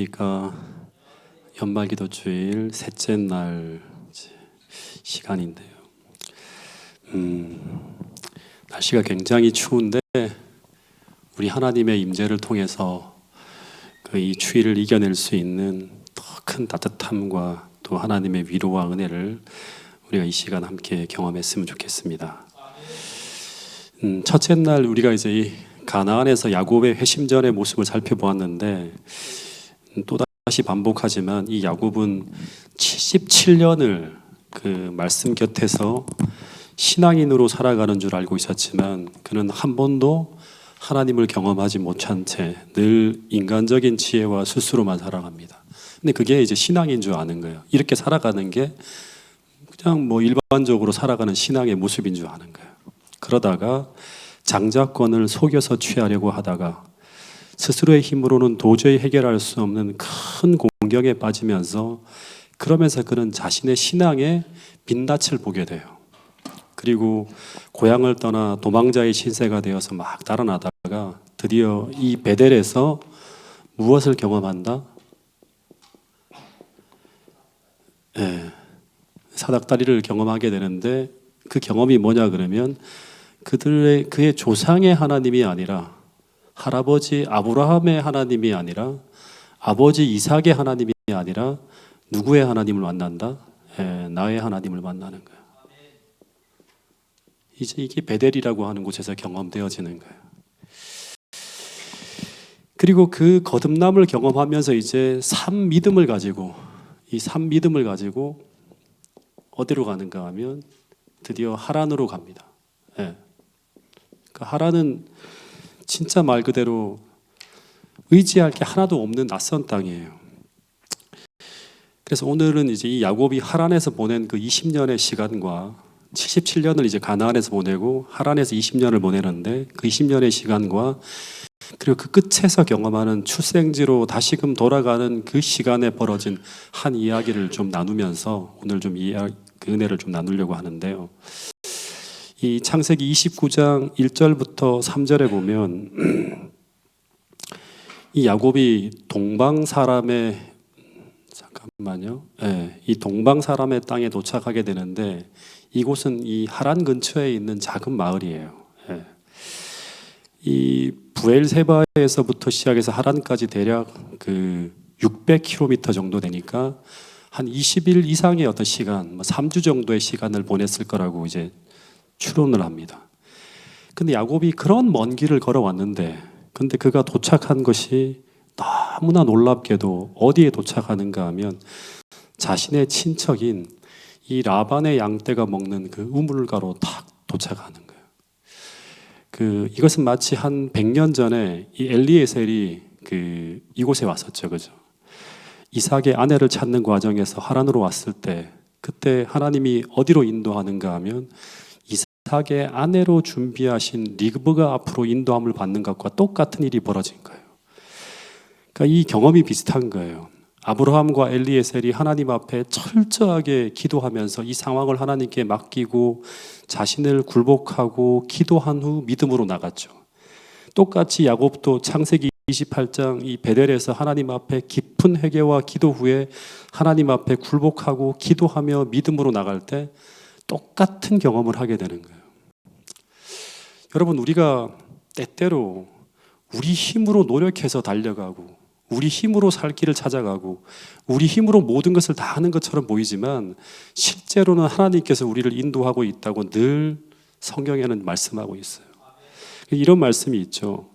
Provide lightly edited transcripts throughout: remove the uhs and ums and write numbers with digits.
안녕하십니까. 연말기도 주일 셋째 날 시간인데요. 날씨가 굉장히 추운데 우리 하나님의 임재를 통해서 이 추위를 이겨낼 수 있는 더 큰 따뜻함과 또 하나님의 위로와 은혜를 우리가 이 시간 함께 경험했으면 좋겠습니다. 첫째 날 우리가 이제 이 가나안에서 야곱의 회심전의 모습을 살펴보았는데 또다시 반복하지만 이 야곱은 77년을 그 말씀 곁에서 신앙인으로 살아가는 줄 알고 있었지만 그는 한 번도 하나님을 경험하지 못한 채 늘 인간적인 지혜와 스스로만 살아갑니다. 근데 그게 이제 신앙인 줄 아는 거예요. 이렇게 살아가는 게 그냥 뭐 일반적으로 살아가는 신앙의 모습인 줄 아는 거예요. 그러다가 장자권을 속여서 취하려고 하다가 스스로의 힘으로는 도저히 해결할 수 없는 큰 공경에 빠지면서 그러면서 그는 자신의 신앙의 빛낯을 보게 돼요. 그리고 고향을 떠나 도망자의 신세가 되어서 막 달아나다가 드디어 이 베델에서 무엇을 경험한다? 사닥다리를 경험하게 되는데 그 경험이 뭐냐 그러면 그의 조상의 하나님이 아니라 할아버지 아브라함의 하나님이 아니라 아버지 이삭의 하나님이 아니라 누구의 하나님을 만난다? 나의 하나님을 만나는 거예요. 이제 이게 베델이라고 하는 곳에서 경험되어지는 거예요. 그리고 그 거듭남을 경험하면서 이제 산 믿음을 가지고 어디로 가는가 하면 드디어 하란으로 갑니다. 그 하란은 진짜 말 그대로 의지할 게 하나도 없는 낯선 땅이에요. 그래서 오늘은 이제 이 야곱이 하란에서 보낸 그 20년의 시간과 77년을 이제 가나안에서 보내고 하란에서 20년을 보내는데 그 20년의 시간과 그리고 그 끝에서 경험하는 출생지로 다시금 돌아가는 그 시간에 벌어진 한 이야기를 좀 나누면서 오늘 좀 그 은혜를 좀 나누려고 하는데요. 이 창세기 29장 1절부터 3절에 보면 이 야곱이 동방 사람의 땅에 도착하게 되는데 이곳은 이 하란 근처에 있는 작은 마을이에요. 이 부엘세바에서부터 시작해서 하란까지 대략 그 600km 정도 되니까 한 20일 이상의 어떤 시간, 3주 정도의 시간을 보냈을 거라고 이제 추론을 합니다. 근데 야곱이 그런 먼 길을 걸어왔는데 근데 그가 도착한 것이 너무나 놀랍게도 어디에 도착하는가 하면 자신의 친척인 이 라반의 양떼가 먹는 그 우물가로 딱 도착하는 거예요. 이것은 마치 한 100년 전에 이 엘리에셀이 이곳에 왔었죠. 그죠? 이삭의 아내를 찾는 과정에서 하란으로 왔을 때 그때 하나님이 어디로 인도하는가 하면 이삭의 아내로 준비하신 리브가 앞으로 인도함을 받는 것과 똑같은 일이 벌어진 거예요. 그러니까 이 경험이 비슷한 거예요. 아브라함과 엘리에셀이 하나님 앞에 철저하게 기도하면서 이 상황을 하나님께 맡기고 자신을 굴복하고 기도한 후 믿음으로 나갔죠. 똑같이 야곱도 창세기 28장 이 베델에서 하나님 앞에 깊은 회개와 기도 후에 하나님 앞에 굴복하고 기도하며 믿음으로 나갈 때 똑같은 경험을 하게 되는 거예요. 여러분, 우리가 때때로 우리 힘으로 노력해서 달려가고 우리 힘으로 살 길을 찾아가고 우리 힘으로 모든 것을 다 하는 것처럼 보이지만 실제로는 하나님께서 우리를 인도하고 있다고 늘 성경에는 말씀하고 있어요. 이런 말씀이 있죠.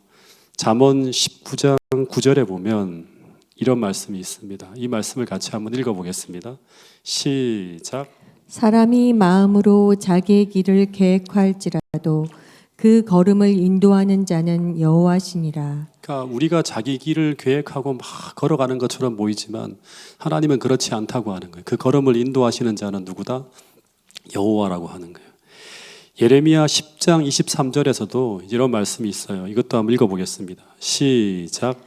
잠언 19장 9절에 보면 이런 말씀이 있습니다. 이 말씀을 같이 한번 읽어보겠습니다. 시작. 사람이 마음으로 자기의 길을 계획할지라도 그 걸음을 인도하는 자는 여호와시니라. 그러니까 우리가 자기 길을 계획하고 막 걸어가는 것처럼 보이지만 하나님은 그렇지 않다고 하는 거예요. 그 걸음을 인도하시는 자는 누구다? 여호와라고 하는 거예요. 예레미야 10장 23절에서도 이런 말씀이 있어요. 이것도 한번 읽어보겠습니다. 시작.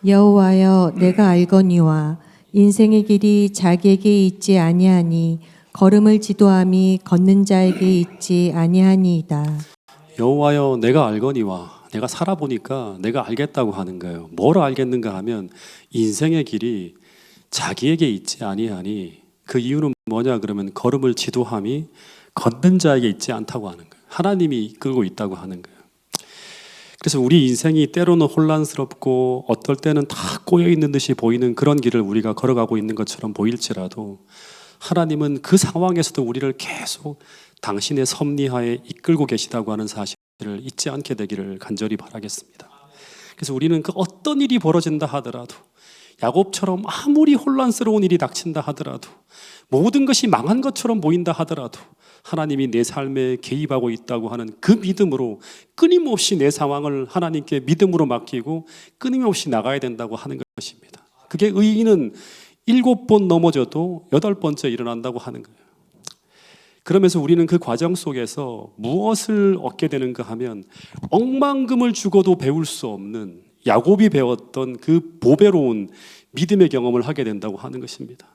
여호와여, 내가 알거니와 인생의 길이 자기에게 있지 아니하니 걸음을 지도함이 걷는 자에게 있지 아니하니이다. 여호와여, 내가 알거니와 내가 살아보니까 내가 알겠다고 하는 거예요. 뭘 알겠는가 하면 인생의 길이 자기에게 있지 아니하니 그 이유는 뭐냐 그러면 걸음을 지도함이 걷는 자에게 있지 않다고 하는 거예요. 하나님이 이끌고 있다고 하는 거예요. 그래서 우리 인생이 때로는 혼란스럽고 어떨 때는 다 꼬여 있는 듯이 보이는 그런 길을 우리가 걸어가고 있는 것처럼 보일지라도 하나님은 그 상황에서도 우리를 계속 당신의 섭리하에 이끌고 계시다고 하는 사실을 잊지 않게 되기를 간절히 바라겠습니다. 그래서 우리는 그 어떤 일이 벌어진다 하더라도 야곱처럼 아무리 혼란스러운 일이 닥친다 하더라도 모든 것이 망한 것처럼 보인다 하더라도 하나님이 내 삶에 개입하고 있다고 하는 그 믿음으로 끊임없이 내 상황을 하나님께 믿음으로 맡기고 끊임없이 나가야 된다고 하는 것입니다. 그게 의인은 7번 넘어져도 8번째 일어난다고 하는 거예요. 그러면서 우리는 그 과정 속에서 무엇을 얻게 되는가 하면 억만금을 주고도 배울 수 없는 야곱이 배웠던 그 보배로운 믿음의 경험을 하게 된다고 하는 것입니다.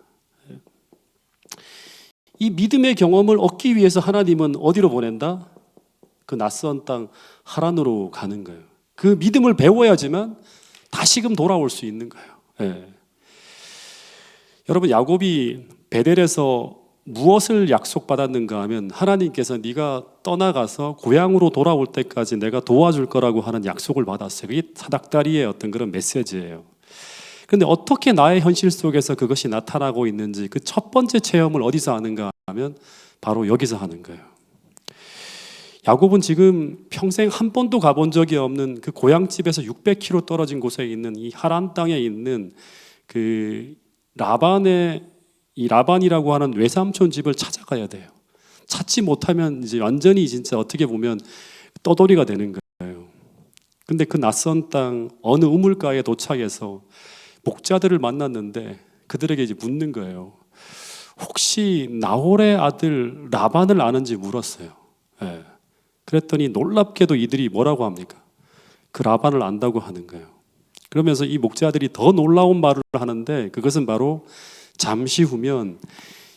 이 믿음의 경험을 얻기 위해서 하나님은 어디로 보낸다? 그 낯선 땅 하란으로 가는 거예요. 그 믿음을 배워야지만 다시금 돌아올 수 있는 거예요. 예. 여러분, 야곱이 베델에서 무엇을 약속받았는가 하면 하나님께서 네가 떠나가서 고향으로 돌아올 때까지 내가 도와줄 거라고 하는 약속을 받았어요. 그게 사닥다리의 어떤 그런 메시지예요. 그런데 어떻게 나의 현실 속에서 그것이 나타나고 있는지 그 첫 번째 체험을 어디서 하는가 하면 바로 여기서 하는 거예요. 야곱은 지금 평생 한 번도 가본 적이 없는 그 고향집에서 600km 떨어진 곳에 있는 이 하란 땅에 있는 그 라반이라고 하는 외삼촌 집을 찾아가야 돼요. 찾지 못하면 이제 완전히 진짜 어떻게 보면 떠돌이가 되는 거예요. 근데 그 낯선 땅 어느 우물가에 도착해서 목자들을 만났는데 그들에게 이제 묻는 거예요. 혹시 나홀의 아들 라반을 아는지 물었어요. 예. 그랬더니 놀랍게도 이들이 뭐라고 합니까? 그 라반을 안다고 하는 거예요. 그러면서 이 목자들이 더 놀라운 말을 하는데 그것은 바로 잠시 후면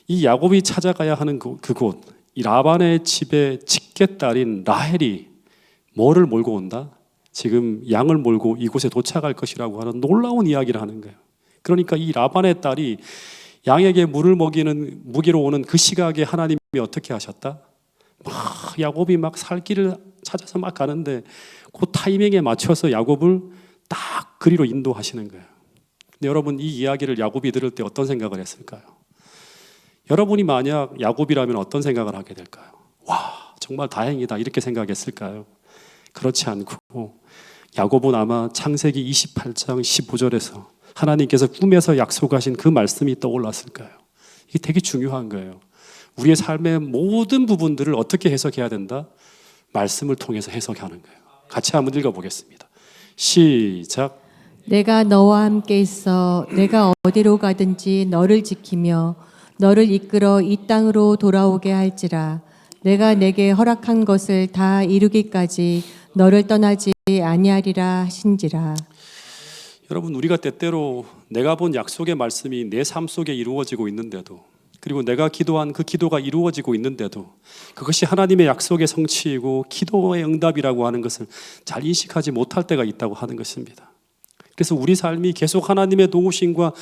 이 야곱이 찾아가야 하는 그곳, 이 라반의 집의 직계딸인 라헬이 뭐를 몰고 온다? 지금 양을 몰고 이곳에 도착할 것이라고 하는 놀라운 이야기를 하는 거예요. 그러니까 이 라반의 딸이 양에게 물을 먹이러 오는 그 시각에 하나님이 어떻게 하셨다? 막 야곱이 막 살 길을 찾아서 막 가는데 그 타이밍에 맞춰서 야곱을 딱 그리로 인도하시는 거예요. 근데 여러분, 이 이야기를 야곱이 들을 때 어떤 생각을 했을까요? 여러분이 만약 야곱이라면 어떤 생각을 하게 될까요? 와, 정말 다행이다 이렇게 생각했을까요? 그렇지 않고 야곱은 아마 창세기 28장 15절에서 하나님께서 꿈에서 약속하신 그 말씀이 떠올랐을 거예요. 이게 되게 중요한 거예요. 우리의 삶의 모든 부분들을 어떻게 해석해야 된다? 말씀을 통해서 해석하는 거예요. 같이 한번 읽어보겠습니다. 시작. 내가 너와 함께 있어 내가 어디로 가든지 너를 지키며 너를 이끌어 이 땅으로 돌아오게 할지라. 내가 내게 허락한 것을 다 이루기까지 너를 떠나지 아니하리라 하신지라. 여러분, 우리가 때때로 내가 본 약속의 말씀이 내 삶 속에 이루어지고 있는데도, 그리고 내가 기도한 그 기도가 이루어지고 있는데도 그것이 하나님의 약속의 성취이고 기도의 응답이라고 하는 것을 잘 인식하지 못할 때가 있다고 하는 것입니다. 그래서 우리 삶이 계속 하나님의 도우심과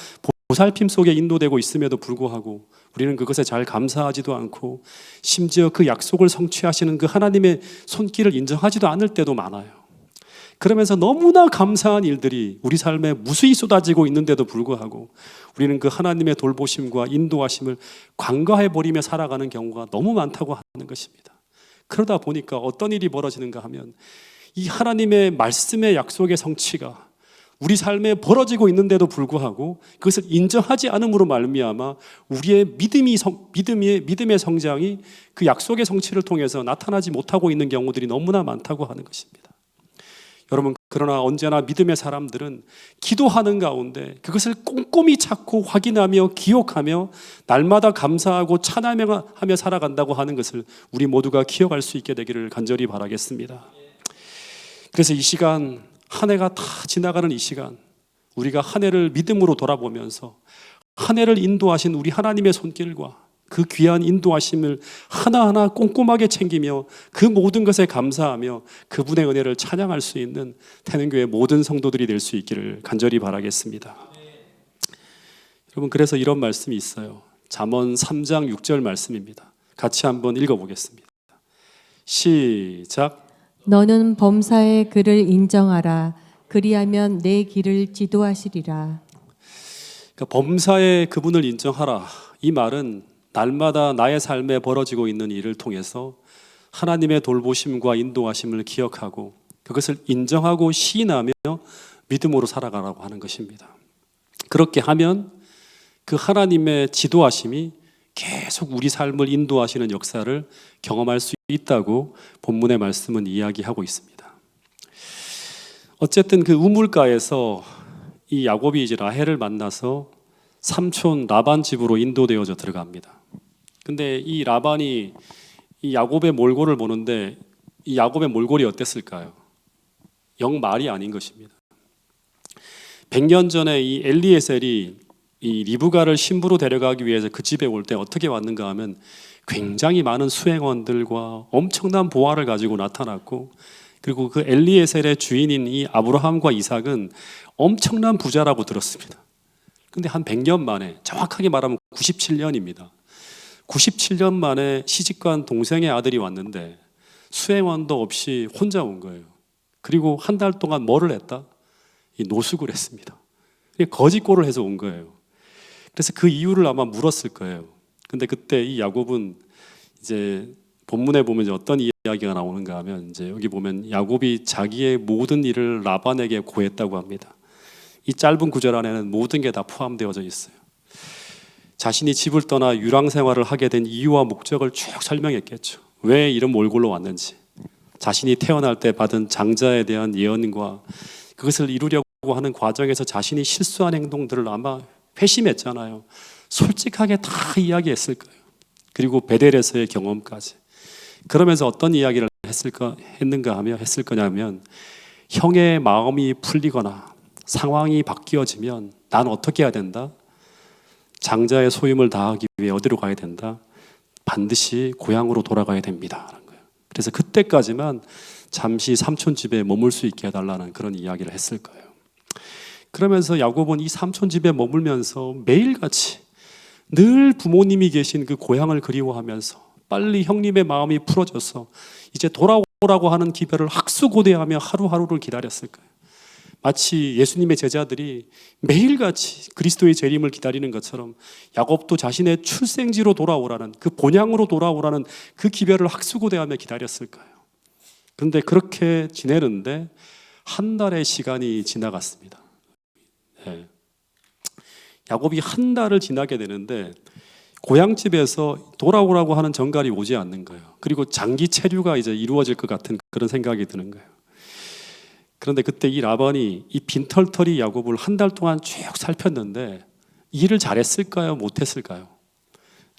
보살핌 속에 인도되고 있음에도 불구하고 우리는 그것에 잘 감사하지도 않고 심지어 그 약속을 성취하시는 그 하나님의 손길을 인정하지도 않을 때도 많아요. 그러면서 너무나 감사한 일들이 우리 삶에 무수히 쏟아지고 있는데도 불구하고 우리는 그 하나님의 돌보심과 인도하심을 간과해버리며 살아가는 경우가 너무 많다고 하는 것입니다. 그러다 보니까 어떤 일이 벌어지는가 하면 이 하나님의 말씀의 약속의 성취가 우리 삶에 벌어지고 있는데도 불구하고 그것을 인정하지 않음으로 말미암아 우리의 믿음의 성장이 그 약속의 성취를 통해서 나타나지 못하고 있는 경우들이 너무나 많다고 하는 것입니다. 여러분, 그러나 언제나 믿음의 사람들은 기도하는 가운데 그것을 꼼꼼히 찾고 확인하며 기억하며 날마다 감사하고 찬양하며 살아간다고 하는 것을 우리 모두가 기억할 수 있게 되기를 간절히 바라겠습니다. 그래서 이 시간, 한 해가 다 지나가는 이 시간, 우리가 한 해를 믿음으로 돌아보면서 한 해를 인도하신 우리 하나님의 손길과 그 귀한 인도하심을 하나하나 꼼꼼하게 챙기며 그 모든 것에 감사하며 그분의 은혜를 찬양할 수 있는 태능교회 모든 성도들이 될 수 있기를 간절히 바라겠습니다. 여러분, 그래서 이런 말씀이 있어요. 잠언 3장 6절 말씀입니다. 같이 한번 읽어보겠습니다. 시작. 너는 범사의 그를 인정하라. 그리하면 내 길을 지도하시리라. 그러니까 범사의 그분을 인정하라. 이 말은 날마다 나의 삶에 벌어지고 있는 일을 통해서 하나님의 돌보심과 인도하심을 기억하고 그것을 인정하고 시인하며 믿음으로 살아가라고 하는 것입니다. 그렇게 하면 그 하나님의 지도하심이 계속 우리 삶을 인도하시는 역사를 경험할 수 있다고 본문의 말씀은 이야기하고 있습니다. 어쨌든 그 우물가에서 이 야곱이 이제 라헬을 만나서 삼촌 라반 집으로 인도되어져 들어갑니다. 근데 이 라반이 이 야곱의 몰골을 보는데 이 야곱의 몰골이 어땠을까요? 영 말이 아닌 것입니다. 100년 전에 이 엘리에셀이 이 리브가를 신부로 데려가기 위해서 그 집에 올 때 어떻게 왔는가 하면 굉장히 많은 수행원들과 엄청난 보화를 가지고 나타났고, 그리고 그 엘리에셀의 주인인 이 아브라함과 이삭은 엄청난 부자라고 들었습니다. 근데 한 100년 만에, 정확하게 말하면 97년입니다. 97년 만에 시집간 동생의 아들이 왔는데 수행원도 없이 혼자 온 거예요. 그리고 한 달 동안 뭐를 했다? 이 노숙을 했습니다. 거짓골을 해서 온 거예요. 그래서 그 이유를 아마 물었을 거예요. 근데 그때 이 야곱은 이제 본문에 보면 이제 어떤 이야기가 나오는가 하면 이제 여기 보면 야곱이 자기의 모든 일을 라반에게 고했다고 합니다. 이 짧은 구절 안에는 모든 게 다 포함되어져 있어요. 자신이 집을 떠나 유랑 생활을 하게 된 이유와 목적을 쭉 설명했겠죠. 왜 이런 몰골로 왔는지, 자신이 태어날 때 받은 장자에 대한 예언과 그것을 이루려고 하는 과정에서 자신이 실수한 행동들을 아마 회심했잖아요. 솔직하게 다 이야기했을 거예요. 그리고 베델에서의 경험까지. 그러면서 어떤 이야기를 했을 거냐면 형의 마음이 풀리거나 상황이 바뀌어지면 난 어떻게 해야 된다? 장자의 소임을 다하기 위해 어디로 가야 된다? 반드시 고향으로 돌아가야 됩니다. 라는 거예요. 그래서 그때까지만 잠시 삼촌 집에 머물 수 있게 해달라는 그런 이야기를 했을 거예요. 그러면서 야곱은 이 삼촌 집에 머물면서 매일같이 늘 부모님이 계신 그 고향을 그리워하면서 빨리 형님의 마음이 풀어져서 이제 돌아오라고 하는 기별을 학수고대하며 하루하루를 기다렸을 거예요. 마치 예수님의 제자들이 매일같이 그리스도의 재림을 기다리는 것처럼 야곱도 자신의 출생지로 돌아오라는, 그 본향으로 돌아오라는 그 기별을 학수고대하며 기다렸을 거예요. 그런데 그렇게 지내는데 한 달의 시간이 지나갔습니다. 네. 야곱이 한 달을 지나게 되는데 고향집에서 돌아오라고 하는 전갈이 오지 않는 거예요. 그리고 장기 체류가 이제 이루어질 것 같은 그런 생각이 드는 거예요. 그런데 그때 이 라반이 이 빈털터리 야곱을 한 달 동안 쭉 살폈는데 일을 잘했을까요? 못했을까요?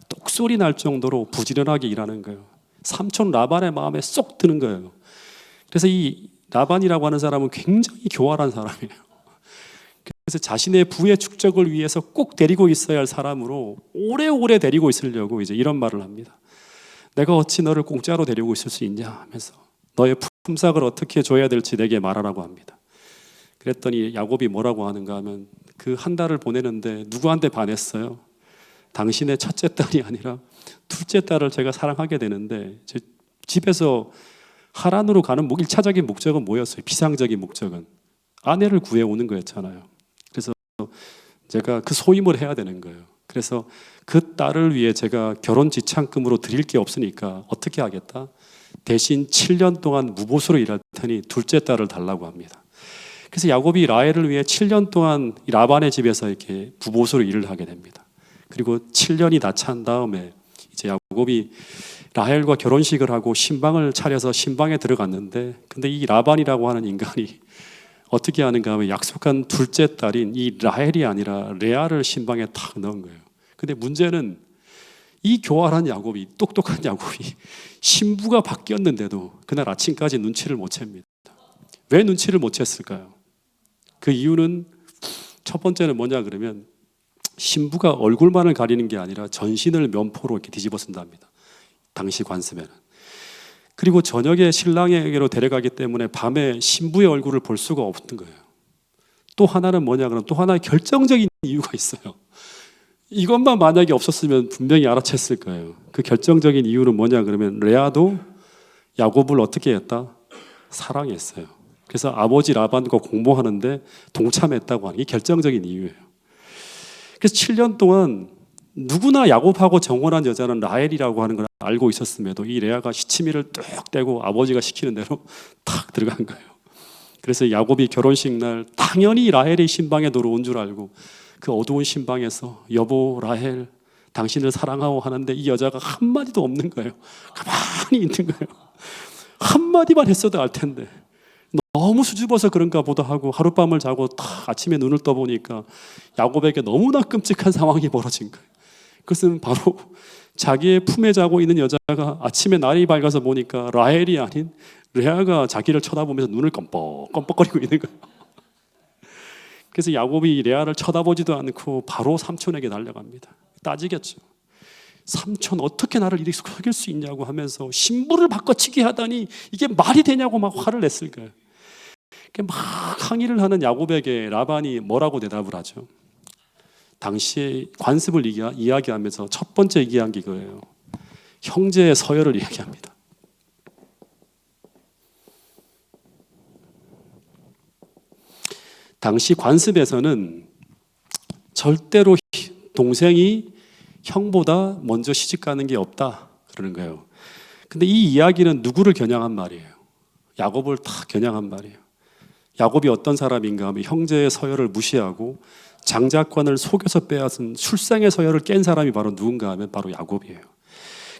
똑소리 날 정도로 부지런하게 일하는 거예요. 삼촌 라반의 마음에 쏙 드는 거예요. 그래서 이 라반이라고 하는 사람은 굉장히 교활한 사람이에요. 그래서 자신의 부의 축적을 위해서 꼭 데리고 있어야 할 사람으로 오래오래 데리고 있으려고 이제 이런 말을 합니다. 내가 어찌 너를 공짜로 데리고 있을 수 있냐 하면서 너의 품삯을 어떻게 줘야 될지 내게 말하라고 합니다. 그랬더니 야곱이 뭐라고 하는가 하면 그 한 달을 보내는데 누구한테 반했어요? 당신의 첫째 딸이 아니라 둘째 딸을 제가 사랑하게 되는데 제 집에서 하란으로 가는 1차적인 목적은 뭐였어요? 비상적인 목적은 아내를 구해오는 거였잖아요. 그래서 제가 그 소임을 해야 되는 거예요. 그래서 그 딸을 위해 제가 결혼 지참금으로 드릴 게 없으니까 어떻게 하겠다? 대신 7년 동안 무보수로 일할 테니 둘째 딸을 달라고 합니다. 그래서 야곱이 라헬을 위해 7년 동안 라반의 집에서 이렇게 부보수로 일을 하게 됩니다. 그리고 7년이 다 찬 다음에 이제 야곱이 라헬과 결혼식을 하고 신방을 차려서 신방에 들어갔는데, 근데 이 라반이라고 하는 인간이 어떻게 하는가 하면 약속한 둘째 딸인 이 라헬이 아니라 레아를 신방에 탁 넣은 거예요. 근데 문제는 이 교활한 야곱이, 똑똑한 야곱이 신부가 바뀌었는데도 그날 아침까지 눈치를 못 챕니다. 왜 눈치를 못 챘을까요? 그 이유는 첫 번째는 뭐냐 그러면 신부가 얼굴만을 가리는 게 아니라 전신을 면포로 이렇게 뒤집어 쓴답니다. 당시 관습에는. 그리고 저녁에 신랑에게로 데려가기 때문에 밤에 신부의 얼굴을 볼 수가 없는 거예요. 또 하나는 뭐냐 그러면 또 하나의 결정적인 이유가 있어요. 이것만 만약에 없었으면 분명히 알아챘을 거예요. 그 결정적인 이유는 뭐냐 그러면 레아도 야곱을 어떻게 했다? 사랑했어요. 그래서 아버지 라반과 공모하는데 동참했다고 하는 게 결정적인 이유예요. 그래서 7년 동안 누구나 야곱하고 정혼한 여자는 라헬이라고 하는 걸 알고 있었음에도 이 레아가 시치미를 뚝 떼고 아버지가 시키는 대로 탁 들어간 거예요. 그래서 야곱이 결혼식 날 당연히 라헬의 신방에 들어온 줄 알고 그 어두운 신방에서 여보 라헬 당신을 사랑하고 하는데 이 여자가 한마디도 없는 거예요. 가만히 있는 거예요. 한마디만 했어도 알 텐데 너무 수줍어서 그런가 보다 하고 하룻밤을 자고 딱 아침에 눈을 떠보니까 야곱에게 너무나 끔찍한 상황이 벌어진 거예요. 그것은 바로 자기의 품에 자고 있는 여자가 아침에 날이 밝아서 보니까 라헬이 아닌 레아가 자기를 쳐다보면서 눈을 껌뻑껌뻑거리고 있는 거예요. 그래서 야곱이 레아를 쳐다보지도 않고 바로 삼촌에게 달려갑니다. 따지겠죠. 삼촌 어떻게 나를 이렇게 속일 수 있냐고 하면서 신부를 바꿔치기 하다니 이게 말이 되냐고 막 화를 냈을 거예요. 막 항의를 하는 야곱에게 라반이 뭐라고 대답을 하죠? 당시의 관습을 이야기하면서 첫 번째 얘기한 게 이거예요. 형제의 서열을 이야기합니다. 당시 관습에서는 절대로 동생이 형보다 먼저 시집가는 게 없다 그러는 거예요. 근데 이 이야기는 누구를 겨냥한 말이에요? 야곱을 다 겨냥한 말이에요. 야곱이 어떤 사람인가 하면 형제의 서열을 무시하고 장자권을 속여서 빼앗은 출생의 서열을 깬 사람이 바로 누군가 하면 바로 야곱이에요.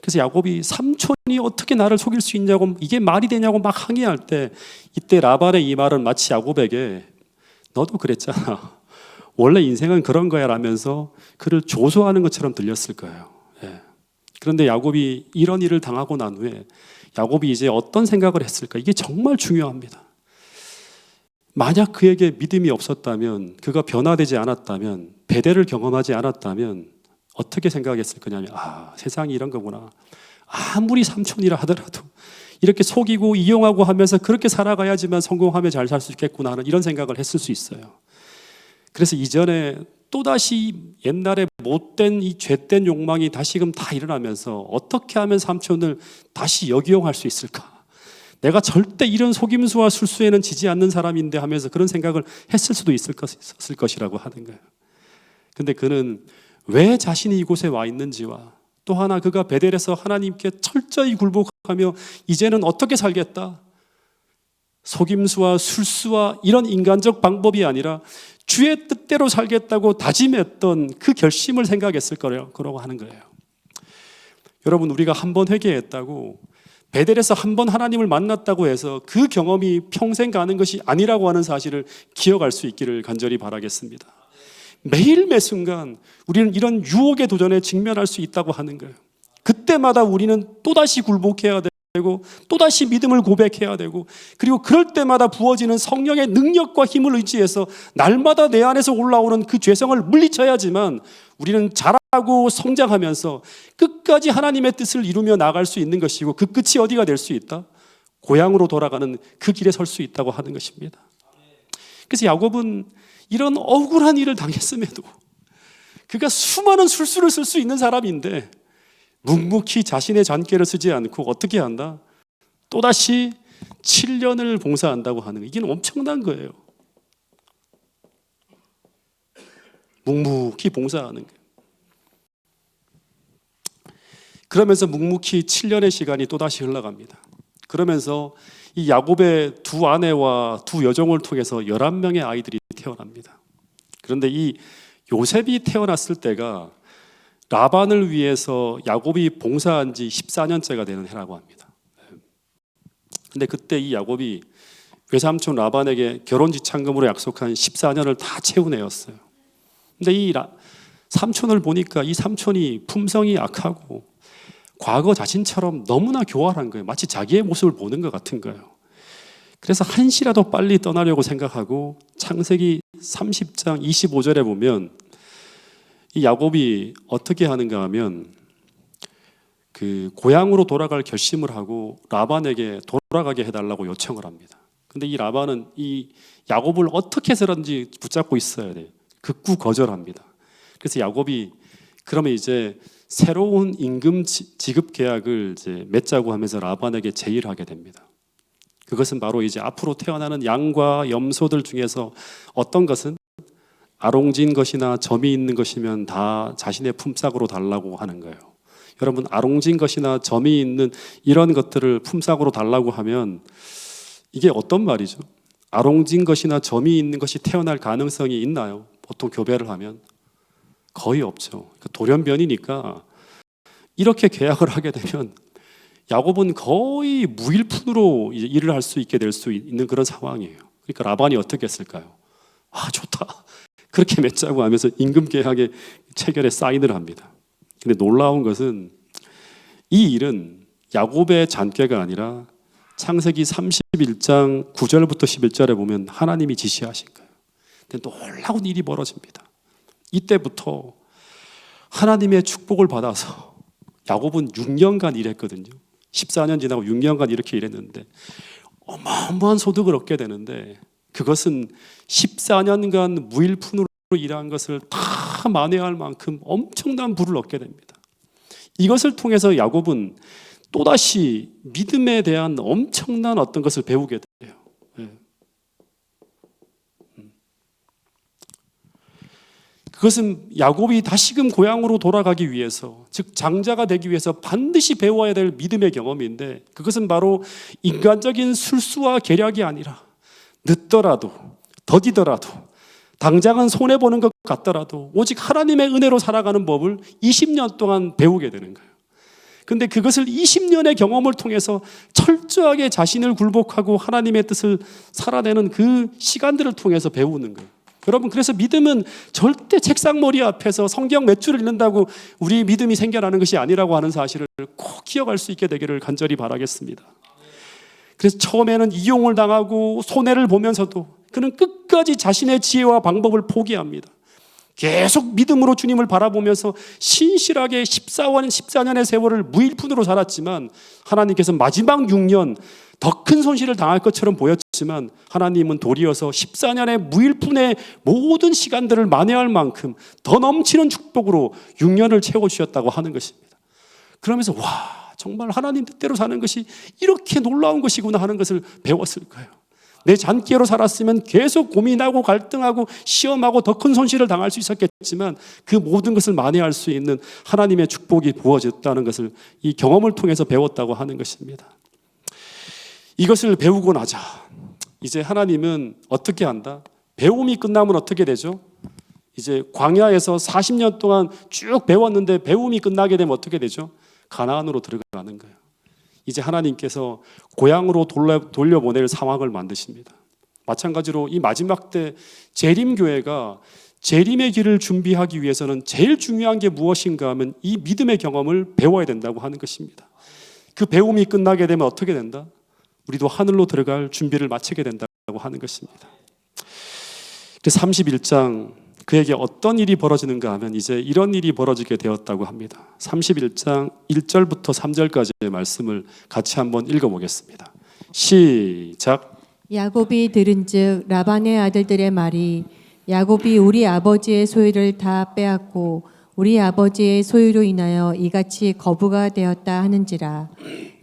그래서 야곱이 삼촌이 어떻게 나를 속일 수 있냐고 이게 말이 되냐고 막 항의할 때 이때 라반의 이 말은 마치 야곱에게 너도 그랬잖아. 원래 인생은 그런 거야 라면서 그를 조소하는 것처럼 들렸을 거예요. 예. 그런데 야곱이 이런 일을 당하고 난 후에 야곱이 이제 어떤 생각을 했을까? 이게 정말 중요합니다. 만약 그에게 믿음이 없었다면, 그가 변화되지 않았다면, 베델을 경험하지 않았다면 어떻게 생각했을 거냐면 세상이 이런 거구나. 아무리 삼촌이라 하더라도 이렇게 속이고 이용하고 하면서 그렇게 살아가야지만 성공하며 잘 살 수 있겠구나 하는 이런 생각을 했을 수 있어요. 그래서 이전에 또다시 옛날에 못된 이 죄된 욕망이 다시금 다 일어나면서 어떻게 하면 삼촌을 다시 역이용할 수 있을까? 내가 절대 이런 속임수와 술수에는 지지 않는 사람인데 하면서 그런 생각을 했을 수도 있을 것이라고 하는 거예요. 근데 그는 왜 자신이 이곳에 와 있는지와 또 하나 그가 베델에서 하나님께 철저히 굴복하며 이제는 어떻게 살겠다? 속임수와 술수와 이런 인간적 방법이 아니라 주의 뜻대로 살겠다고 다짐했던 그 결심을 생각했을 거라고 하는 거예요. 여러분, 우리가 한 번 회개했다고 베델에서 한 번 하나님을 만났다고 해서 그 경험이 평생 가는 것이 아니라고 하는 사실을 기억할 수 있기를 간절히 바라겠습니다. 매일 매 순간 우리는 이런 유혹의 도전에 직면할 수 있다고 하는 거예요. 그때마다 우리는 또다시 굴복해야 되고 또다시 믿음을 고백해야 되고 그리고 그럴 때마다 부어지는 성령의 능력과 힘을 의지해서 날마다 내 안에서 올라오는 그 죄성을 물리쳐야지만 우리는 자라고 성장하면서 끝까지 하나님의 뜻을 이루며 나갈 수 있는 것이고 그 끝이 어디가 될 수 있다? 고향으로 돌아가는 그 길에 설 수 있다고 하는 것입니다. 그래서 야곱은 이런 억울한 일을 당했음에도 그가 수많은 술수를 쓸 수 있는 사람인데 묵묵히 자신의 잔꾀를 쓰지 않고 어떻게 한다? 또다시 7년을 봉사한다고 하는 거. 이게 엄청난 거예요. 묵묵히 봉사하는 거예요. 그러면서 묵묵히 7년의 시간이 또다시 흘러갑니다. 그러면서 이 야곱의 두 아내와 두 여종을 통해서 11명의 아이들이 태어납니다. 그런데 이 요셉이 태어났을 때가 라반을 위해서 야곱이 봉사한 지 14년째가 되는 해라고 합니다. 근데 그때 이 야곱이 외삼촌 라반에게 결혼 지참금으로 약속한 14년을 다 채운 애였어요. 근데 이 삼촌을 보니까 이 삼촌이 품성이 악하고 과거 자신처럼 너무나 교활한 거예요. 마치 자기의 모습을 보는 것 같은 거예요. 그래서 한시라도 빨리 떠나려고 생각하고 창세기 30장 25절에 보면 이 야곱이 어떻게 하는가 하면 그 고향으로 돌아갈 결심을 하고 라반에게 돌아가게 해달라고 요청을 합니다. 근데 이 라반은 이 야곱을 어떻게 해서든지 붙잡고 있어야 돼요. 극구 거절합니다. 그래서 야곱이 그러면 이제 새로운 임금 지급 계약을 이제 맺자고 하면서 라반에게 제의를 하게 됩니다. 그것은 바로 이제 앞으로 태어나는 양과 염소들 중에서 어떤 것은 아롱진 것이나 점이 있는 것이면 다 자신의 품삯으로 달라고 하는 거예요. 여러분, 아롱진 것이나 점이 있는 이런 것들을 품삯으로 달라고 하면 이게 어떤 말이죠? 아롱진 것이나 점이 있는 것이 태어날 가능성이 있나요? 보통 교배를 하면 거의 없죠. 돌연변이니까 이렇게 계약을 하게 되면 야곱은 거의 무일푼으로 이제 일을 할 수 있게 될 수 있는 그런 상황이에요. 그러니까 라반이 어떻게 했을까요? 아, 좋다. 그렇게 맺자고 하면서 임금 계약에 체결에 사인을 합니다. 근데 놀라운 것은 이 일은 야곱의 잔꾀가 아니라 창세기 31장 9절부터 11절에 보면 하나님이 지시하신 거예요. 근데 놀라운 일이 벌어집니다. 이때부터 하나님의 축복을 받아서 야곱은 6년간 일했거든요. 14년 지나고 6년간 이렇게 일했는데 어마어마한 소득을 얻게 되는데 그것은 14년간 무일푼으로 일한 것을 다 만회할 만큼 엄청난 부를 얻게 됩니다. 이것을 통해서 야곱은 또다시 믿음에 대한 엄청난 어떤 것을 배우게 돼요. 그것은 야곱이 다시금 고향으로 돌아가기 위해서, 즉 장자가 되기 위해서 반드시 배워야 될 믿음의 경험인데, 그것은 바로 인간적인 술수와 계략이 아니라 늦더라도 더디더라도 당장은 손해보는 것 같더라도 오직 하나님의 은혜로 살아가는 법을 20년 동안 배우게 되는 거예요. 근데 그것을 20년의 경험을 통해서 철저하게 자신을 굴복하고 하나님의 뜻을 살아내는 그 시간들을 통해서 배우는 거예요. 여러분, 그래서 믿음은 절대 책상머리 앞에서 성경 몇 줄을 읽는다고 우리 믿음이 생겨나는 것이 아니라고 하는 사실을 꼭 기억할 수 있게 되기를 간절히 바라겠습니다. 그래서 처음에는 이용을 당하고 손해를 보면서도 그는 끝까지 자신의 지혜와 방법을 포기합니다. 계속 믿음으로 주님을 바라보면서 신실하게 14년의 세월을 무일푼으로 살았지만 하나님께서 마지막 6년 더 큰 손실을 당할 것처럼 보였지만 하나님은 도리어서 14년의 무일푼의 모든 시간들을 만회할 만큼 더 넘치는 축복으로 6년을 채워주셨다고 하는 것입니다. 그러면서 와, 정말 하나님 뜻대로 사는 것이 이렇게 놀라운 것이구나 하는 것을 배웠을 거예요. 내 잔꾀로 살았으면 계속 고민하고 갈등하고 시험하고 더 큰 손실을 당할 수 있었겠지만 그 모든 것을 만회할 수 있는 하나님의 축복이 부어졌다는 것을 이 경험을 통해서 배웠다고 하는 것입니다. 이것을 배우고 나자 이제 하나님은 어떻게 한다? 배움이 끝나면 어떻게 되죠? 이제 광야에서 40년 동안 쭉 배웠는데 배움이 끝나게 되면 어떻게 되죠? 가나안으로 들어가는 거예요. 이제 하나님께서 고향으로 돌려보낼 상황을 만드십니다. 마찬가지로 이 마지막 때 재림교회가 재림의 길을 준비하기 위해서는 제일 중요한 게 무엇인가 하면 이 믿음의 경험을 배워야 된다고 하는 것입니다. 그 배움이 끝나게 되면 어떻게 된다? 우리도 하늘로 들어갈 준비를 마치게 된다고 하는 것입니다. 31장 그에게 어떤 일이 벌어지는가 하면 이제 이런 일이 벌어지게 되었다고 합니다. 31장 1절부터 3절까지의 말씀을 같이 한번 읽어보겠습니다. 시작. 야곱이 들은즉 라반의 아들들의 말이 야곱이 우리 아버지의 소유를 다 빼앗고 우리 아버지의 소유로 인하여 이같이 거부가 되었다 하는지라.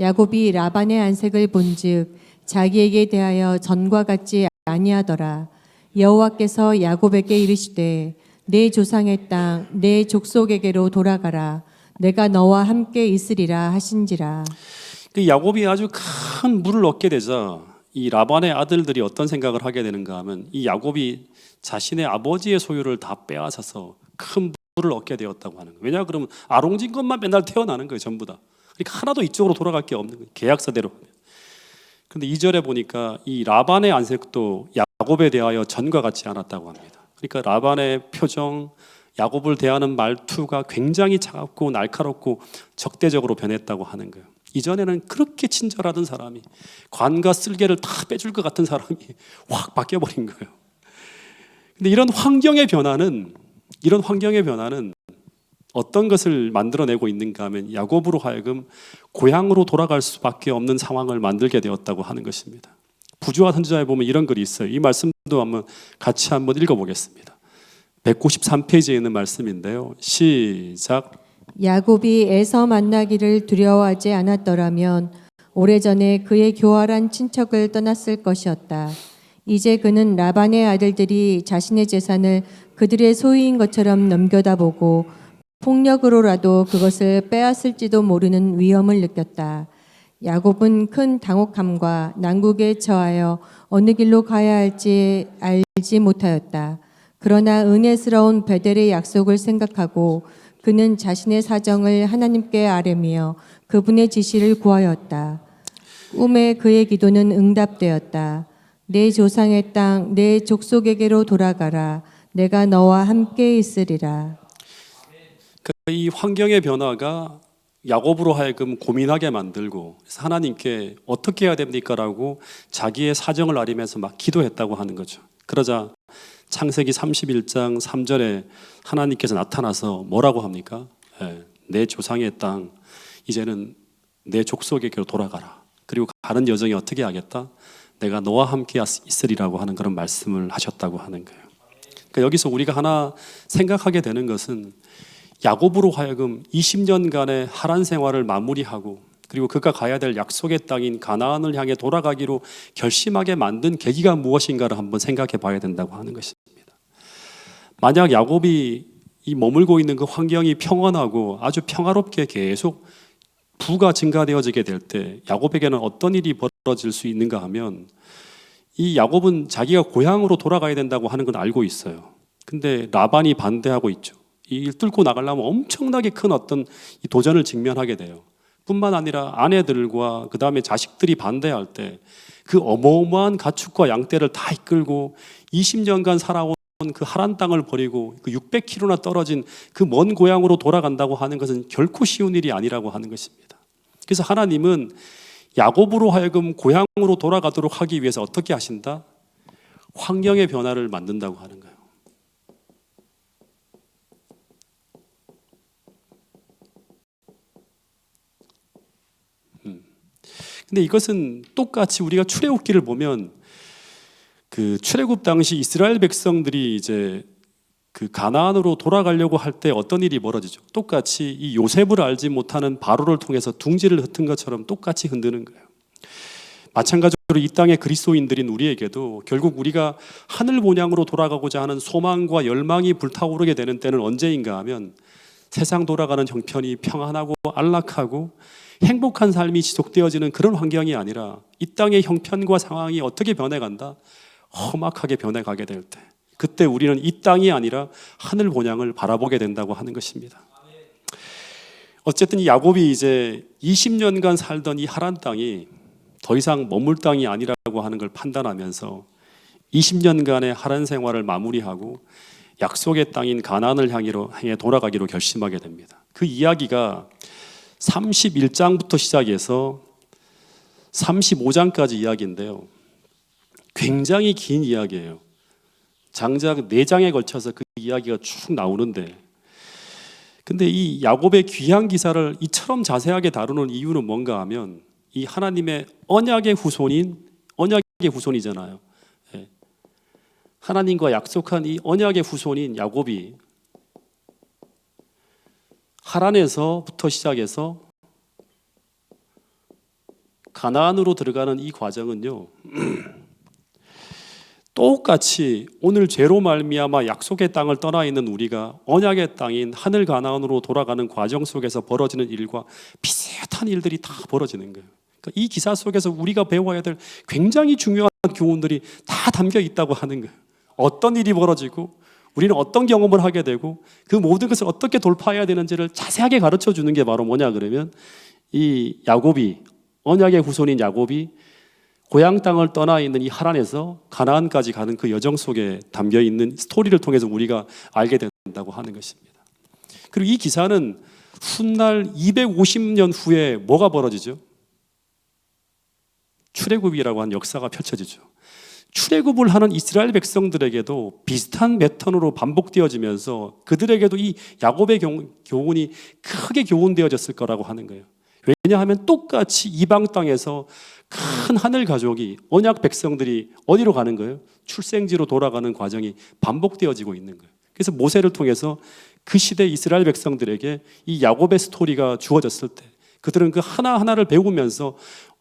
야곱이 라반의 안색을 본즉 자기에게 대하여 전과 같지 아니하더라. 여호와께서 야곱에게 이르시되 내 조상의 땅 내 족속에게로 돌아가라. 내가 너와 함께 있으리라 하신지라. 야곱이 아주 큰 물을 얻게 되자 이 라반의 아들들이 어떤 생각을 하게 되는가 하면 이 야곱이 자신의 아버지의 소유를 다 빼앗아서 큰 물을 얻게 되었다고 하는 거예요. 왜냐 그러면 아롱진 것만 맨날 태어나는 거예요. 전부 다. 그러니까 하나도 이쪽으로 돌아갈 게 없는 거예요. 계약서대로. 그런데 2절에 보니까 이 라반의 안색도 야곱에 대하여 전과 같지 않았다고 합니다. 그러니까 라반의 표정, 야곱을 대하는 말투가 굉장히 차갑고 날카롭고 적대적으로 변했다고 하는 거예요. 이전에는 그렇게 친절하던 사람이 관과 쓸개를 다 빼줄 것 같은 사람이 확 바뀌어버린 거예요. 근데 이런 환경의 변화는 이런 환경의 변화는 어떤 것을 만들어내고 있는가 하면 야곱으로 하여금 고향으로 돌아갈 수밖에 없는 상황을 만들게 되었다고 하는 것입니다. 부조와 선지자에 보면 이런 글이 있어요. 이 말씀도 같이 한번 읽어보겠습니다. 193페이지에 있는 말씀인데요. 시작. 야곱이 에서 만나기를 두려워하지 않았더라면 오래전에 그의 교활한 친척을 떠났을 것이었다. 이제 그는 라반의 아들들이 자신의 재산을 그들의 소유인 것처럼 넘겨다 보고 폭력으로라도 그것을 빼앗을지도 모르는 위험을 느꼈다. 야곱은 큰 당혹함과 난국에 처하여 어느 길로 가야 할지 알지 못하였다. 그러나 은혜스러운 베델의 약속을 생각하고 그는 자신의 사정을 하나님께 아뢰며 그분의 지시를 구하였다. 꿈에 그의 기도는 응답되었다. 내 조상의 땅, 내 족속에게로 돌아가라. 내가 너와 함께 있으리라. 이 환경의 변화가 야곱으로 하여금 고민하게 만들고 하나님께 어떻게 해야 됩니까? 라고 자기의 사정을 아리면서 막 기도했다고 하는 거죠. 그러자 창세기 31장 3절에 하나님께서 나타나서 뭐라고 합니까? 내 조상의 땅, 이제는 내 족속에게로 돌아가라. 그리고 가는 여정이 어떻게 하겠다? 내가 너와 함께 있으리라고 하는 그런 말씀을 하셨다고 하는 거예요. 그러니까 여기서 우리가 하나 생각하게 되는 것은 야곱으로 하여금 20년간의 하란 생활을 마무리하고 그리고 그가 가야 될 약속의 땅인 가나안을 향해 돌아가기로 결심하게 만든 계기가 무엇인가를 한번 생각해 봐야 된다고 하는 것입니다. 만약 야곱이 이 머물고 있는 그 환경이 평온하고 아주 평화롭게 계속 부가 증가되어지게 될 때 야곱에게는 어떤 일이 벌어질 수 있는가 하면 이 야곱은 자기가 고향으로 돌아가야 된다고 하는 건 알고 있어요. 근데 라반이 반대하고 있죠. 이 일 뚫고 나가려면 엄청나게 큰 어떤 이 도전을 직면하게 돼요. 뿐만 아니라 아내들과 그 다음에 자식들이 반대할 때 그 어마어마한 가축과 양떼를 다 이끌고 20년간 살아온 그 하란 땅을 버리고 그 600km나 떨어진 그 먼 고향으로 돌아간다고 하는 것은 결코 쉬운 일이 아니라고 하는 것입니다. 그래서 하나님은 야곱으로 하여금 고향으로 돌아가도록 하기 위해서 어떻게 하신다? 환경의 변화를 만든다고 하는 거예요. 근데 이것은 똑같이 우리가 출애굽기를 보면 그 출애굽 당시 이스라엘 백성들이 이제 그 가나안으로 돌아가려고 할 때 어떤 일이 벌어지죠? 똑같이 이 요셉을 알지 못하는 바로를 통해서 둥지를 흩은 것처럼 똑같이 흔드는 거예요. 마찬가지로 이 땅의 그리스도인들인 우리에게도 결국 우리가 하늘 본향으로 돌아가고자 하는 소망과 열망이 불타오르게 되는 때는 언제인가 하면 세상 돌아가는 형편이 평안하고 안락하고 행복한 삶이 지속되어지는 그런 환경이 아니라 이 땅의 형편과 상황이 어떻게 변해간다? 험악하게 변해가게 될 때, 그때 우리는 이 땅이 아니라 하늘 본향을 바라보게 된다고 하는 것입니다. 어쨌든 이 야곱이 이제 20년간 살던 이 하란 땅이 더 이상 머물 땅이 아니라고 하는 걸 판단하면서 20년간의 하란 생활을 마무리하고 약속의 땅인 가나안을 향해 돌아가기로 결심하게 됩니다. 그 이야기가 31장부터 시작해서 35장까지 이야기인데요. 굉장히 긴 이야기예요. 장작 4장에 걸쳐서 그 이야기가 쭉 나오는데, 근데 이 야곱의 귀한 기사를 이처럼 자세하게 다루는 이유는 뭔가 하면 이 하나님의 언약의 후손이잖아요. 하나님과 약속한 이 언약의 후손인 야곱이 하란에서부터 시작해서 가나안으로 들어가는 이 과정은요, 똑같이 오늘 죄로 말미암아 약속의 땅을 떠나 있는 우리가 언약의 땅인 하늘 가나안으로 돌아가는 과정 속에서 벌어지는 일과 비슷한 일들이 다 벌어지는 거예요. 그러니까 이 기사 속에서 우리가 배워야 될 굉장히 중요한 교훈들이 다 담겨 있다고 하는 거예요. 어떤 일이 벌어지고 우리는 어떤 경험을 하게 되고 그 모든 것을 어떻게 돌파해야 되는지를 자세하게 가르쳐 주는 게 바로 뭐냐 그러면 이 야곱이, 언약의 후손인 야곱이 고향 땅을 떠나 있는 이 하란에서 가나안까지 가는 그 여정 속에 담겨 있는 스토리를 통해서 우리가 알게 된다고 하는 것입니다. 그리고 이 기사는 훗날 250년 후에 뭐가 벌어지죠? 출애굽이라고 하는 역사가 펼쳐지죠. 출애굽을 하는 이스라엘 백성들에게도 비슷한 패턴으로 반복되어지면서 그들에게도 이 야곱의 교훈이 크게 교훈되어졌을 거라고 하는 거예요. 왜냐하면 똑같이 이방 땅에서 큰 하늘 가족이, 언약 백성들이 어디로 가는 거예요? 출생지로 돌아가는 과정이 반복되어지고 있는 거예요. 그래서 모세를 통해서 그 시대 이스라엘 백성들에게 이 야곱의 스토리가 주어졌을 때 그들은 그 하나하나를 배우면서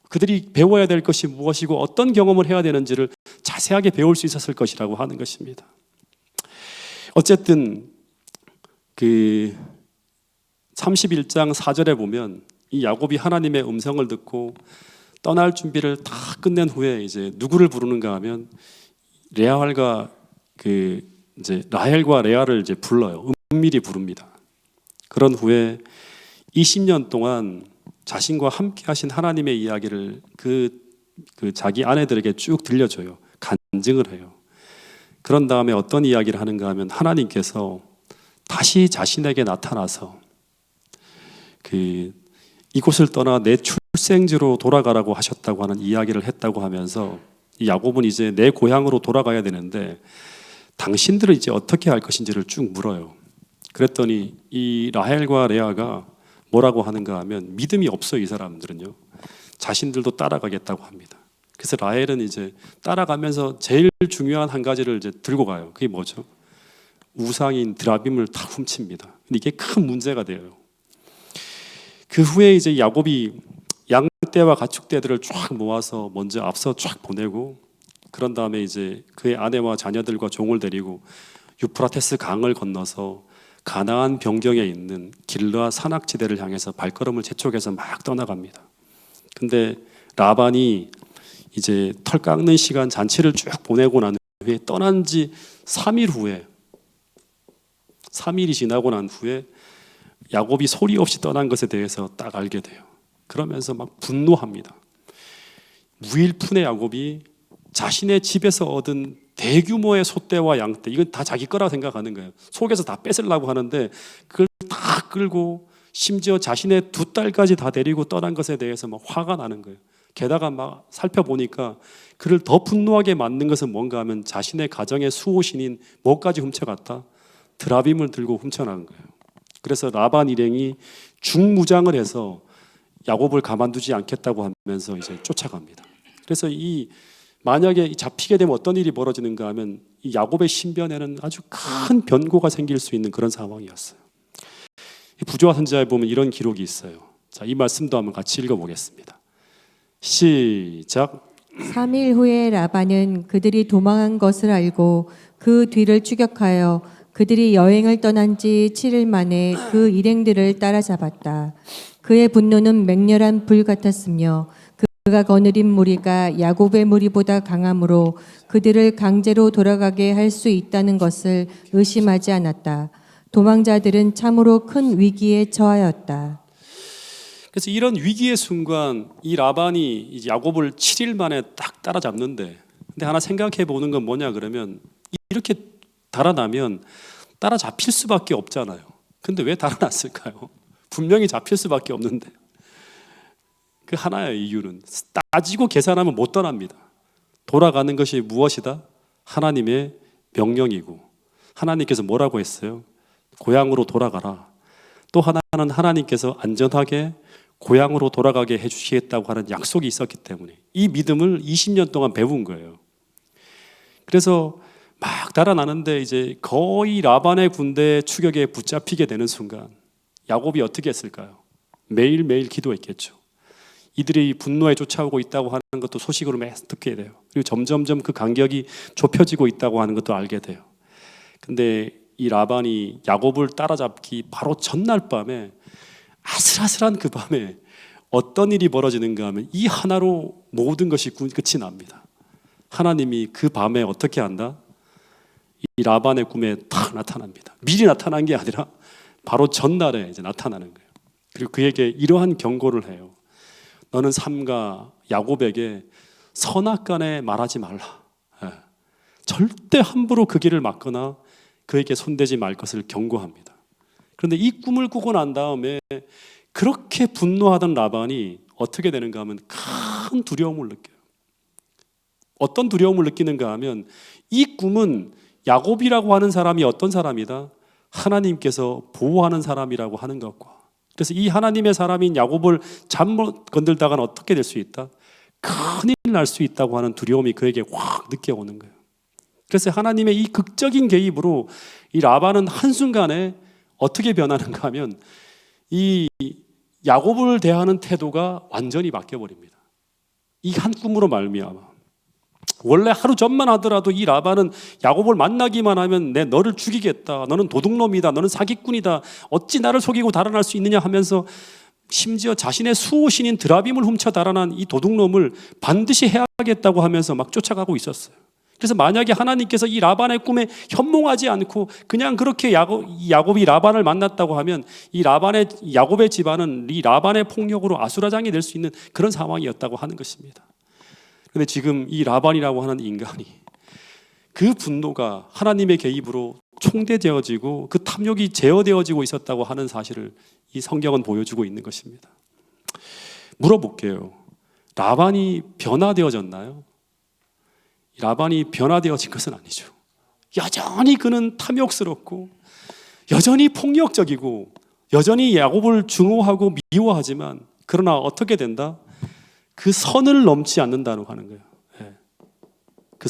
그들이 배워야 될 것이 무엇이고 어떤 경험을 해야 되는지를 자세하게 배울 수 있었을 것이라고 하는 것입니다. 어쨌든 그 31장 4절에 보면 이 야곱이 하나님의 음성을 듣고 떠날 준비를 다 끝낸 후에 이제 누구를 부르는가 하면 레아할과 이제 라헬과 레아를 이제 불러요. 은밀히 부릅니다. 그런 후에 20년 동안 자신과 함께 하신 하나님의 이야기를 그 자기 아내들에게 쭉 들려줘요. 간증을 해요. 그런 다음에 어떤 이야기를 하는가 하면 하나님께서 다시 자신에게 나타나서 이곳을 떠나 내 출생지로 돌아가라고 하셨다고 하는 이야기를 했다고 하면서 이 야곱은 이제 내 고향으로 돌아가야 되는데 당신들은 이제 어떻게 할 것인지를 쭉 물어요. 그랬더니 이 라헬과 레아가 뭐라고 하는가 하면 믿음이 없어요. 이 사람들은요. 자신들도 따라가겠다고 합니다. 그래서 라헬은 이제 따라가면서 제일 중요한 한 가지를 이제 들고 가요. 그게 뭐죠? 우상인 드라빔을 다 훔칩니다. 근데 이게 큰 문제가 돼요. 그 후에 이제 야곱이 양떼와 가축떼들을 쫙 모아서 먼저 앞서 쫙 보내고 그런 다음에 이제 그의 아내와 자녀들과 종을 데리고 유프라테스 강을 건너서 가나안 변경에 있는 길르앗 산악지대를 향해서 발걸음을 재촉해서 막 떠나갑니다. 근데 라반이 이제 털 깎는 시간 잔치를 쭉 보내고 난 후에 떠난 지 3일 후에 3일이 지나고 난 후에 야곱이 소리 없이 떠난 것에 대해서 딱 알게 돼요. 그러면서 막 분노합니다. 무일푼의 야곱이 자신의 집에서 얻은 대규모의 소떼와 양떼, 이건 다 자기 거라고 생각하는 거예요. 속에서 다 뺏으려고 하는데 그걸 다 끌고 심지어 자신의 2딸까지 다 데리고 떠난 것에 대해서 막 화가 나는 거예요. 게다가 막 살펴보니까 그를 더 분노하게 만든 것은 뭔가 하면 자신의 가정의 수호신인 뭐까지 훔쳐갔다? 드라빔을 들고 훔쳐나간 거예요. 그래서 라반 일행이 중무장을 해서 야곱을 가만두지 않겠다고 하면서 이제 쫓아갑니다. 그래서 만약에 잡히게 되면 어떤 일이 벌어지는가 하면 이 야곱의 신변에는 아주 큰 변고가 생길 수 있는 그런 상황이었어요. 부조와 선지자에 보면 이런 기록이 있어요. 자, 이 말씀도 한번 같이 읽어보겠습니다. 시작. 3일 후에 라반은 그들이 도망한 것을 알고 그 뒤를 추격하여 그들이 여행을 떠난 지 7일 만에 그 일행들을 따라잡았다. 그의 분노는 맹렬한 불 같았으며 그가 거느린 무리가 야곱의 무리보다 강함으로 그들을 강제로 돌아가게 할 수 있다는 것을 의심하지 않았다. 도망자들은 참으로 큰 위기에 처하였다. 그래서 이런 위기의 순간 이 라반이 이제 야곱을 7일 만에 딱 따라잡는데, 근데 하나 생각해 보는 건 뭐냐 그러면 이렇게 달아나면 따라잡힐 수밖에 없잖아요. 근데 왜 달아났을까요? 분명히 잡힐 수밖에 없는데. 그 하나의 이유는 따지고 계산하면 못 떠납니다. 돌아가는 것이 무엇이다? 하나님의 명령이고, 하나님께서 뭐라고 했어요? 고향으로 돌아가라. 또 하나는 하나님께서 안전하게 고향으로 돌아가게 해주시겠다고 하는 약속이 있었기 때문에 이 믿음을 20년 동안 배운 거예요. 그래서 막 달아나는데 이제 거의 라반의 군대 추격에 붙잡히게 되는 순간 야곱이 어떻게 했을까요? 매일매일 기도했겠죠. 이들이 분노에 쫓아오고 있다고 하는 것도 소식으로 매일 듣게 돼요. 그리고 점점점 그 간격이 좁혀지고 있다고 하는 것도 알게 돼요. 근데 이 라반이 야곱을 따라잡기 바로 전날 밤에, 아슬아슬한 그 밤에 어떤 일이 벌어지는가 하면 이 하나로 모든 것이 끝이 납니다. 하나님이 그 밤에 어떻게 한다? 이 라반의 꿈에 탁 나타납니다. 미리 나타난 게 아니라 바로 전날에 이제 나타나는 거예요. 그리고 그에게 이러한 경고를 해요. 너는 삼가 야곱에게 선악간에 말하지 말라. 절대 함부로 그 길을 막거나 그에게 손대지 말 것을 경고합니다. 그런데 이 꿈을 꾸고 난 다음에 그렇게 분노하던 라반이 어떻게 되는가 하면 큰 두려움을 느껴요. 어떤 두려움을 느끼는가 하면 이 꿈은 야곱이라고 하는 사람이 어떤 사람이다? 하나님께서 보호하는 사람이라고 하는 것과, 그래서 이 하나님의 사람인 야곱을 잘못 건들다가는 어떻게 될 수 있다? 큰일 날 수 있다고 하는 두려움이 그에게 확 느껴오는 거예요. 그래서 하나님의 이 극적인 개입으로 이 라반은 한순간에 어떻게 변하는가 하면 이 야곱을 대하는 태도가 완전히 바뀌어버립니다. 이 한 꿈으로 말미암아. 원래 하루 전만 하더라도 이 라반은 야곱을 만나기만 하면 내 너를 죽이겠다, 너는 도둑놈이다, 너는 사기꾼이다, 어찌 나를 속이고 달아날 수 있느냐 하면서 심지어 자신의 수호신인 드라빔을 훔쳐 달아난 이 도둑놈을 반드시 해야겠다고 하면서 막 쫓아가고 있었어요. 그래서 만약에 하나님께서 이 라반의 꿈에 현몽하지 않고 그냥 그렇게 야곱이 라반을 만났다고 하면 야곱의 집안은 이 라반의 폭력으로 아수라장이 될 수 있는 그런 상황이었다고 하는 것입니다. 그런데 지금 이 라반이라고 하는 인간이 그 분노가 하나님의 개입으로 총대되어지고 그 탐욕이 제어되어지고 있었다고 하는 사실을 이 성경은 보여주고 있는 것입니다. 물어볼게요. 라반이 변화되어졌나요? 라반이 변화되어진 것은 아니죠. 여전히 그는 탐욕스럽고 여전히 폭력적이고 여전히 야곱을 증오하고 미워하지만, 그러나 어떻게 된다? 그 선을 넘지 않는다고 하는 거예요. 그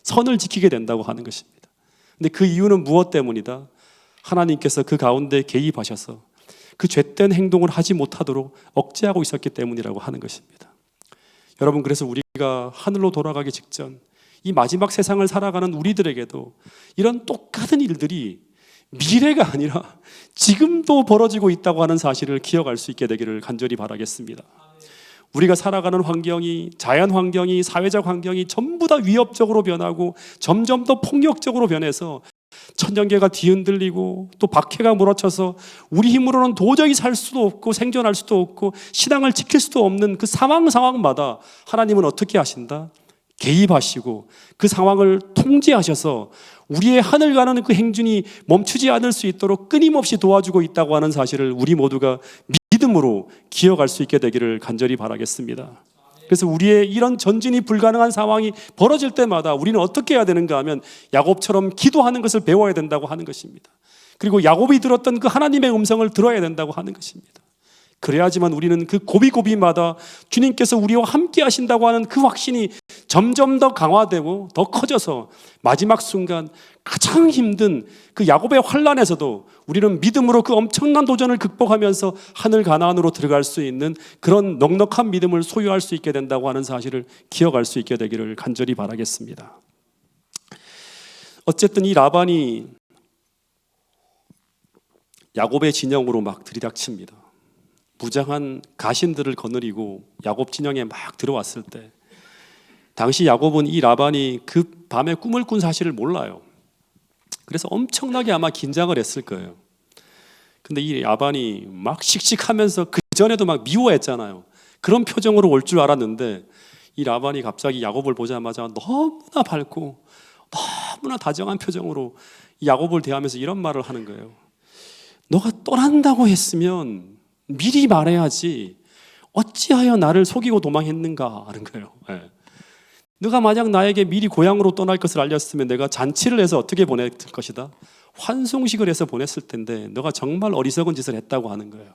선을 지키게 된다고 하는 것입니다. 근데 그 이유는 무엇 때문이다? 하나님께서 그 가운데 개입하셔서 그 죄된 행동을 하지 못하도록 억제하고 있었기 때문이라고 하는 것입니다. 여러분, 그래서 우리가 하늘로 돌아가기 직전 이 마지막 세상을 살아가는 우리들에게도 이런 똑같은 일들이 미래가 아니라 지금도 벌어지고 있다고 하는 사실을 기억할 수 있게 되기를 간절히 바라겠습니다. 우리가 살아가는 환경이, 자연 환경이, 사회적 환경이 전부 다 위협적으로 변하고 점점 더 폭력적으로 변해서 천년계가 뒤흔들리고 또 박해가 몰아쳐서 우리 힘으로는 도저히 살 수도 없고 생존할 수도 없고 신앙을 지킬 수도 없는 그 상황마다 하나님은 어떻게 하신다? 개입하시고 그 상황을 통제하셔서 우리의 하늘 가는 그 행진이 멈추지 않을 수 있도록 끊임없이 도와주고 있다고 하는 사실을 우리 모두가 믿음으로 기억할 수 있게 되기를 간절히 바라겠습니다. 그래서 우리의 이런 전진이 불가능한 상황이 벌어질 때마다 우리는 어떻게 해야 되는가 하면 야곱처럼 기도하는 것을 배워야 된다고 하는 것입니다. 그리고 야곱이 들었던 그 하나님의 음성을 들어야 된다고 하는 것입니다. 그래야지만 우리는 그 고비고비마다 주님께서 우리와 함께 하신다고 하는 그 확신이 점점 더 강화되고 더 커져서 마지막 순간 가장 힘든 그 야곱의 환난에서도 우리는 믿음으로 그 엄청난 도전을 극복하면서 하늘 가나안으로 들어갈 수 있는 그런 넉넉한 믿음을 소유할 수 있게 된다고 하는 사실을 기억할 수 있게 되기를 간절히 바라겠습니다. 어쨌든 이 라반이 야곱의 진영으로 막 들이닥칩니다. 무장한 가신들을 거느리고 야곱 진영에 막 들어왔을 때 당시 야곱은 이 라반이 그 밤에 꿈을 꾼 사실을 몰라요. 그래서 엄청나게 아마 긴장을 했을 거예요. 근데 이 라반이 막 씩씩하면서 그 전에도 막 미워했잖아요. 그런 표정으로 올 줄 알았는데 이 라반이 갑자기 야곱을 보자마자 너무나 밝고 너무나 다정한 표정으로 야곱을 대하면서 이런 말을 하는 거예요. 너가 떠난다고 했으면 미리 말해야지 어찌하여 나를 속이고 도망했는가 하는 거예요. 너가 만약 나에게 미리 고향으로 떠날 것을 알렸으면 내가 잔치를 해서 어떻게 보냈을 것이다? 환송식을 해서 보냈을 텐데 너가 정말 어리석은 짓을 했다고 하는 거예요.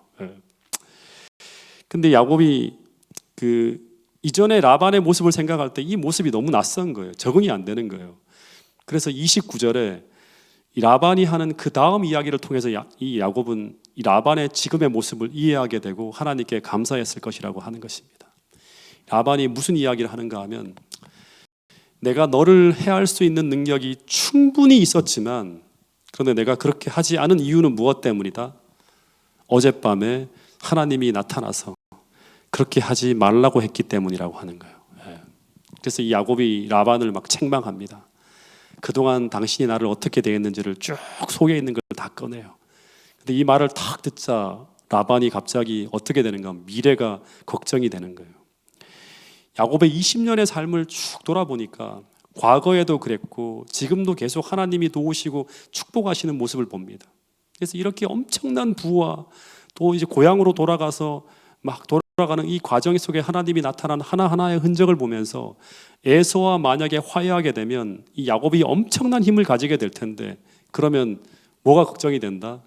근데 야곱이 그 이전에 라반의 모습을 생각할 때 이 모습이 너무 낯선 거예요. 적응이 안 되는 거예요. 그래서 29절에 이 라반이 하는 그 다음 이야기를 통해서 이 야곱은 이 라반의 지금의 모습을 이해하게 되고 하나님께 감사했을 것이라고 하는 것입니다. 라반이 무슨 이야기를 하는가 하면 내가 너를 해할 수 있는 능력이 충분히 있었지만 그런데 내가 그렇게 하지 않은 이유는 무엇 때문이다? 어젯밤에 하나님이 나타나서 그렇게 하지 말라고 했기 때문이라고 하는 거예요. 그래서 이 야곱이 라반을 막 책망합니다. 그동안 당신이 나를 어떻게 대했는지를 쭉 속에 있는 걸 다 꺼내요. 근데 이 말을 탁 듣자 라반이 갑자기 어떻게 되는가 하면 미래가 걱정이 되는 거예요. 야곱의 20년의 삶을 쭉 돌아보니까 과거에도 그랬고 지금도 계속 하나님이 도우시고 축복하시는 모습을 봅니다. 그래서 이렇게 엄청난 부와 또 이제 고향으로 돌아가서 막 돌아가는 이 과정 속에 하나님이 나타난 하나하나의 흔적을 보면서 에서와 만약에 화해하게 되면 이 야곱이 엄청난 힘을 가지게 될 텐데, 그러면 뭐가 걱정이 된다?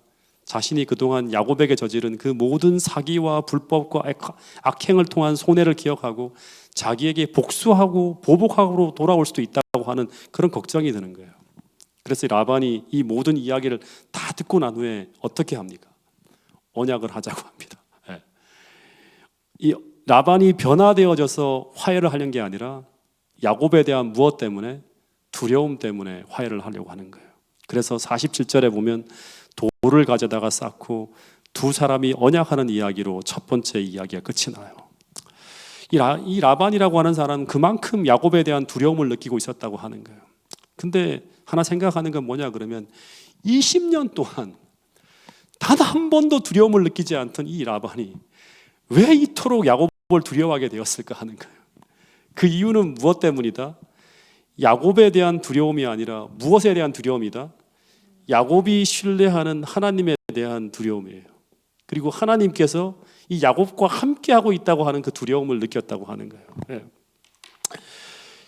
자신이 그동안 야곱에게 저지른 그 모든 사기와 불법과 악행을 통한 손해를 기억하고 자기에게 복수하고 보복하고 돌아올 수도 있다고 하는 그런 걱정이 드는 거예요. 그래서 라반이 이 모든 이야기를 다 듣고 난 후에 어떻게 합니까? 언약을 하자고 합니다. 예. 이 라반이 변화되어져서 화해를 하려는 게 아니라 야곱에 대한 무엇 때문에? 두려움 때문에 화해를 하려고 하는 거예요. 그래서 47절에 보면 돌을 가져다가 쌓고 두 사람이 언약하는 이야기로 첫 번째 이야기가 끝이 나요. 이 라반이라고 하는 사람은 그만큼 야곱에 대한 두려움을 느끼고 있었다고 하는 거예요. 근데 하나 생각하는 건 뭐냐 그러면 20년 동안 단 한 번도 두려움을 느끼지 않던 이 라반이 왜 이토록 야곱을 두려워하게 되었을까 하는 거예요. 그 이유는 무엇 때문이다? 야곱에 대한 두려움이 아니라 무엇에 대한 두려움이다? 야곱이 신뢰하는 하나님에 대한 두려움이에요. 그리고 하나님께서 이 야곱과 함께하고 있다고 하는 그 두려움을 느꼈다고 하는 거예요. 네.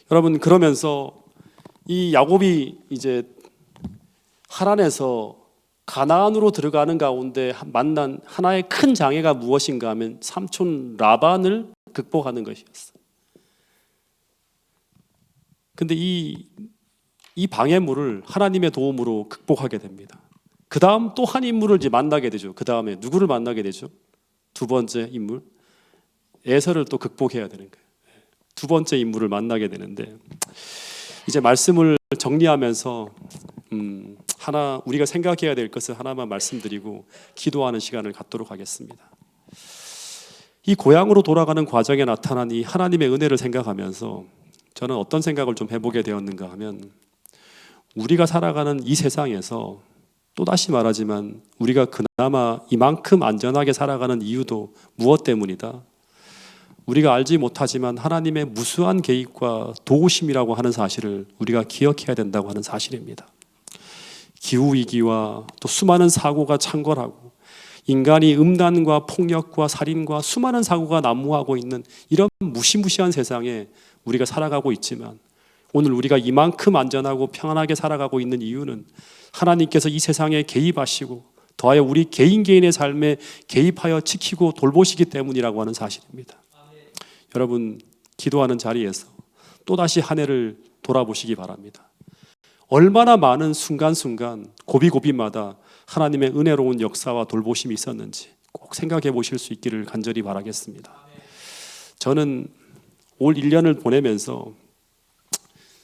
여러분, 그러면서 이 야곱이 이제 하란에서 가나안으로 들어가는 가운데 만난 하나의 큰 장애가 무엇인가 하면 삼촌 라반을 극복하는 것이었어요. 근데 이 방해물을 하나님의 도움으로 극복하게 됩니다. 그 다음 또 한 인물을 이제 만나게 되죠. 그 다음에 누구를 만나게 되죠? 두 번째 인물, 에서를 또 극복해야 되는 거예요. 두 번째 인물을 만나게 되는데, 이제 말씀을 정리하면서 하나 우리가 생각해야 될 것을 하나만 말씀드리고 기도하는 시간을 갖도록 하겠습니다. 이 고향으로 돌아가는 과정에 나타난 이 하나님의 은혜를 생각하면서 저는 어떤 생각을 좀 해보게 되었는가 하면, 우리가 살아가는 이 세상에서 또다시 말하지만 우리가 그나마 이만큼 안전하게 살아가는 이유도 무엇 때문이다? 우리가 알지 못하지만 하나님의 무수한 개입과 도우심이라고 하는 사실을 우리가 기억해야 된다고 하는 사실입니다. 기후위기와 또 수많은 사고가 창궐하고 인간이 음란과 폭력과 살인과 수많은 사고가 난무하고 있는 이런 무시무시한 세상에 우리가 살아가고 있지만, 오늘 우리가 이만큼 안전하고 평안하게 살아가고 있는 이유는 하나님께서 이 세상에 개입하시고 더하여 우리 개인의 삶에 개입하여 지키고 돌보시기 때문이라고 하는 사실입니다. 여러분, 기도하는 자리에서 또다시 한 해를 돌아보시기 바랍니다. 얼마나 많은 순간순간 고비고비마다 하나님의 은혜로운 역사와 돌보심이 있었는지 꼭 생각해 보실 수 있기를 간절히 바라겠습니다. 저는 올 1년을 보내면서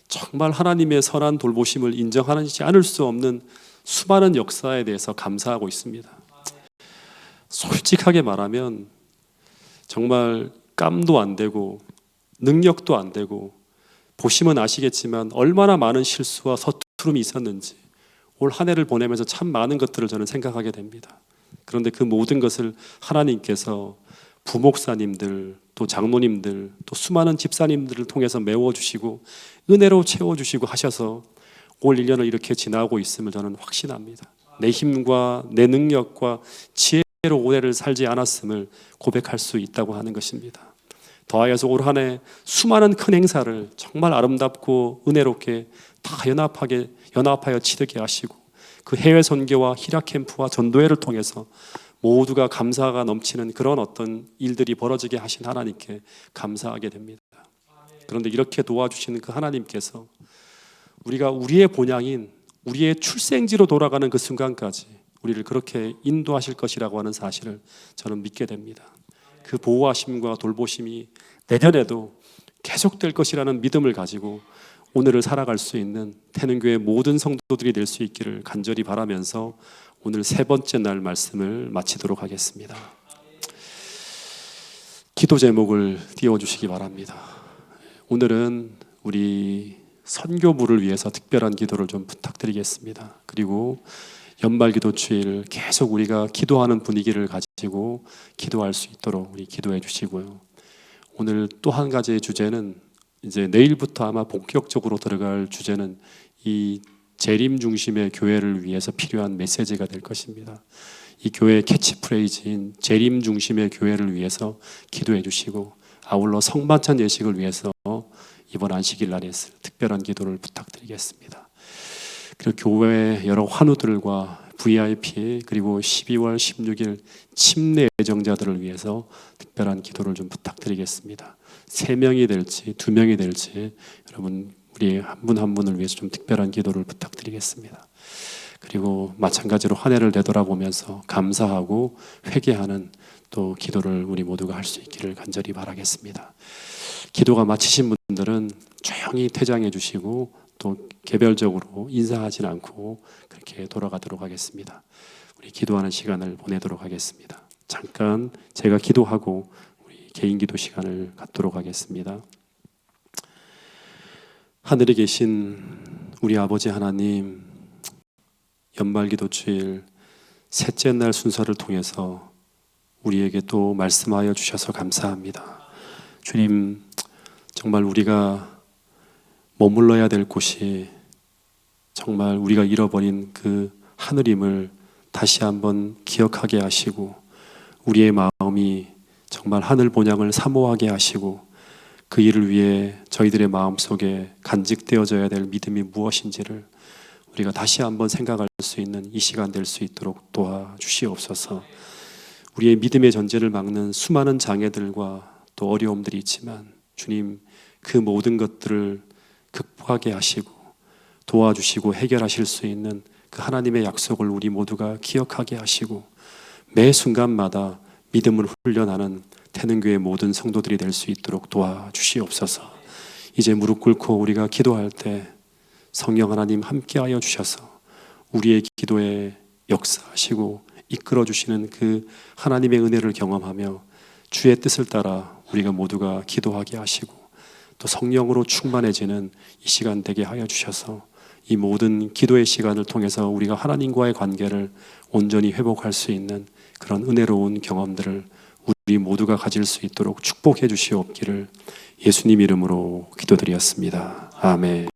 정말 하나님의 선한 돌보심을 인정하지 않을 수 없는 수많은 역사에 대해서 감사하고 있습니다. 솔직하게 말하면 정말 깜도 안 되고 능력도 안 되고, 보시면 아시겠지만 얼마나 많은 실수와 서투름이 있었는지 올 한 해를 보내면서 참 많은 것들을 저는 생각하게 됩니다. 그런데 그 모든 것을 하나님께서 부목사님들, 또 장로님들, 또 수많은 집사님들을 통해서 메워주시고 은혜로 채워주시고 하셔서 올 1년을 이렇게 지나고 있음을 저는 확신합니다. 내 힘과 내 능력과 지혜로 올해를 살지 않았음을 고백할 수 있다고 하는 것입니다. 더하여서 올 한 해 수많은 큰 행사를 정말 아름답고 은혜롭게 다 연합하여 치르게 하시고, 그 해외 선교와 히라 캠프와 전도회를 통해서 모두가 감사가 넘치는 그런 어떤 일들이 벌어지게 하신 하나님께 감사하게 됩니다. 그런데 이렇게 도와주시는 그 하나님께서 우리가 우리의 본향인 우리의 출생지로 돌아가는 그 순간까지 우리를 그렇게 인도하실 것이라고 하는 사실을 저는 믿게 됩니다. 그 보호하심과 돌보심이 내년에도 계속될 것이라는 믿음을 가지고 오늘을 살아갈 수 있는 태능교회 모든 성도들이 될 수 있기를 간절히 바라면서 오늘 세 번째 날 말씀을 마치도록 하겠습니다. 기도 제목을 띄워주시기 바랍니다. 오늘은 우리 선교부를 위해서 특별한 기도를 좀 부탁드리겠습니다. 그리고 연말기도 주일 계속 우리가 기도하는 분위기를 가지고 기도할 수 있도록 우리 기도해 주시고요. 오늘 또 한 가지의 주제는 이제 내일부터 아마 본격적으로 들어갈 주제는 이 재림 중심의 교회를 위해서 필요한 메시지가 될 것입니다. 이 교회의 캐치프레이즈인 재림 중심의 교회를 위해서 기도해 주시고, 아울러 성만찬 예식을 위해서 이번 안식일 날에 특별한 기도를 부탁드리겠습니다. 그리고 교회의 여러 환우들과 VIP, 그리고 12월 16일 침례 예정자들을 위해서 특별한 기도를 좀 부탁드리겠습니다. 3명이 될지 2명이 될지 여러분 우리 한 분 한 분을 위해서 좀 특별한 기도를 부탁드리겠습니다. 그리고 마찬가지로 한 해를 되돌아보면서 감사하고 회개하는 또 기도를 우리 모두가 할 수 있기를 간절히 바라겠습니다. 기도가 마치신 분들은 조용히 퇴장해 주시고 또 개별적으로 인사하진 않고 그렇게 돌아가도록 하겠습니다. 우리 기도하는 시간을 보내도록 하겠습니다. 잠깐 제가 기도하고 우리 개인 기도 시간을 갖도록 하겠습니다. 하늘에 계신 우리 아버지 하나님, 연말기도 주일 셋째 날 순서를 통해서 우리에게 또 말씀하여 주셔서 감사합니다. 주님, 정말 우리가 머물러야 될 곳이 정말 우리가 잃어버린 그 하늘임을 다시 한번 기억하게 하시고, 우리의 마음이 정말 하늘 본향을 사모하게 하시고, 그 일을 위해 저희들의 마음속에 간직되어져야 될 믿음이 무엇인지를 우리가 다시 한번 생각할 수 있는 이 시간 될 수 있도록 도와주시옵소서. 우리의 믿음의 전제를 막는 수많은 장애들과 또 어려움들이 있지만 주님, 그 모든 것들을 극복하게 하시고 도와주시고 해결하실 수 있는 그 하나님의 약속을 우리 모두가 기억하게 하시고, 매 순간마다 믿음을 훈련하는 태능교회 모든 성도들이 될 수 있도록 도와주시옵소서. 이제 무릎 꿇고 우리가 기도할 때 성령 하나님 함께하여 주셔서 우리의 기도에 역사하시고 이끌어 주시는 그 하나님의 은혜를 경험하며 주의 뜻을 따라 우리가 모두가 기도하게 하시고 또 성령으로 충만해지는 이 시간 되게 하여 주셔서 이 모든 기도의 시간을 통해서 우리가 하나님과의 관계를 온전히 회복할 수 있는 그런 은혜로운 경험들을 우리 모두가 가질 수 있도록 축복해 주시옵기를 예수님 이름으로 기도드렸습니다. 아멘.